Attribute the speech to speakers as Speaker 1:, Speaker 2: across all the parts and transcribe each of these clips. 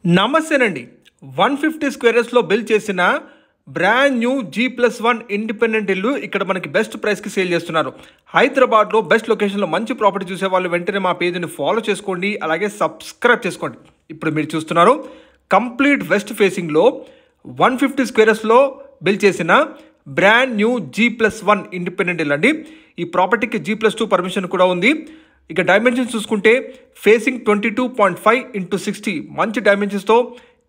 Speaker 1: నమస్తేనండి. 150 స్క్వేర్స్లో build చేసిన brand new G+1 independent ఇల్లు ఇక్కడ మనకి బెస్ట్ ప్రైస్కి సేల్ చేస్తున్నారు. హైదరాబాద్లో బెస్ట్ లొకేషన్లో మంచి ప్రాపర్టీ చూసే వాళ్ళు వెంటనే మా పేజ్ని ఫాలో చేసుకోండి, అలాగే సబ్స్క్రైబ్ చేసుకోండి. ఇప్పుడు మీరు చూస్తున్నారు కంప్లీట్ వెస్ట్ ఫేసింగ్లో 150 స్క్వేర్స్లో బిల్డ్ చేసిన బ్రాండ్ న్యూ G+1 ఇండిపెండెంట్ ఇల్లు అండి. ఈ ప్రాపర్టీకి G+2 పర్మిషన్ కూడా ఉంది. ఇక డైమెన్షన్స్ చూసుకుంటే ఫేసింగ్ 22.5x60 మంచి డైమెన్షన్స్తో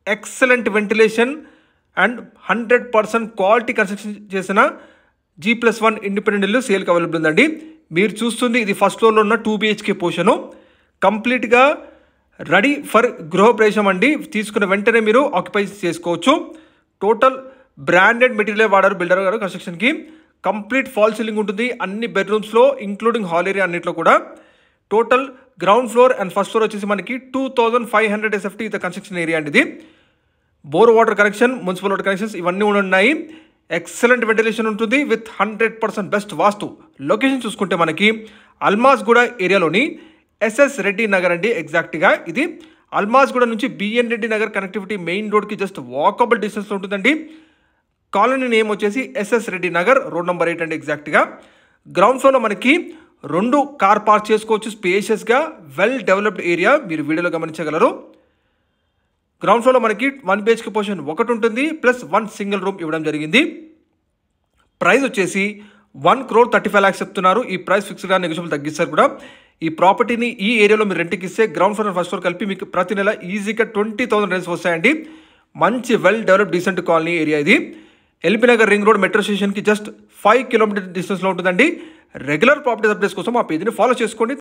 Speaker 1: excellent ventilation and 100% quality construction చేసిన G+1 ఇండిపెండెంట్ ఇల్లు సేల్కి అవైలబుల్ ఉందండి. మీరు చూస్తుంది ఇది ఫస్ట్ ఫ్లోర్లో ఉన్న 2 BHK పోర్షను, కంప్లీట్గా రెడీ ఫర్ గృహప్రవేశం అండి. తీసుకున్న వెంటనే మీరు ఆక్యుపై చేసుకోవచ్చు. టోటల్ బ్రాండెడ్ మెటీరియల్ వాడారు బిల్డర్ గారు కన్స్ట్రక్షన్కి. కంప్లీట్ ఫాల్ సీలింగ్ ఉంటుంది అన్ని బెడ్రూమ్స్లో, ఇంక్లూడింగ్ హాల్ ఏరియా అన్నిట్లో కూడా. Total ground floor and first floor వచ్చేసి మనకి 2500 SFT ఇది కన్స్ట్రక్షన్ ఏరియా అండి. ఇది bore water connection, municipal water connections ఇవన్నీ ఉన్నాయి. ఎక్సలెంట్ వెంటిలేషన్ ఉంటుంది విత్ 100% బెస్ట్ వాస్తు. లొకేషన్ చూసుకుంటే మనకి అల్మాస్గూడ ఏరియాలోని SS రెడ్డి నగర్ అండి. ఎగ్జాక్ట్గా ఇది అల్మాస్గూడ నుంచి BN Reddy Nagar connectivity main రోడ్కి జస్ట్ వాకబుల్ డిస్టెన్స్లో ఉంటుందండి. కాలనీ నేమ్ వచ్చేసి SS Reddy Nagar, road number 8 అండి. ఎగ్జాక్ట్గా గ్రౌండ్ ఫ్లోర్లో మనకి 2 కార్ పార్క్ చేసుకోవచ్చు. స్పేషియస్గా వెల్ డెవలప్డ్ ఏరియా మీరు వీడియోలో గమనించగలరు. గ్రౌండ్ ఫ్లోర్లో మనకి 1 BHK పోర్షన్ ఒకటి ఉంటుంది, ప్లస్ 1 సింగిల్ రూమ్ ఇవ్వడం జరిగింది. ప్రైస్ వచ్చేసి 1,35 lakhs చెప్తున్నారు. ఈ ప్రైస్ ఫిక్స్డ్గా నెగోషియబుల్ తగ్గిస్తారు కూడా. ఈ ప్రాపర్టీని ఈ ఏరియాలో మీరు రెంట్కి ఇస్తే ground floor and first floor కలిపి మీకు ప్రతి నెల ఈజీగా 20,000 రెంట్స్ వస్తాయండి. మంచి well developed decent colony area ఇది. LB Nagar ring road metro స్టేషన్కి జస్ట్ 5 km డిస్టెన్స్లో ఉంటుందండి. రెగ్యులర్ ప్రాపర్టీ అప్డేట్స్ కోసం మా పేజ్ని ఫాలో చేసుకోండి.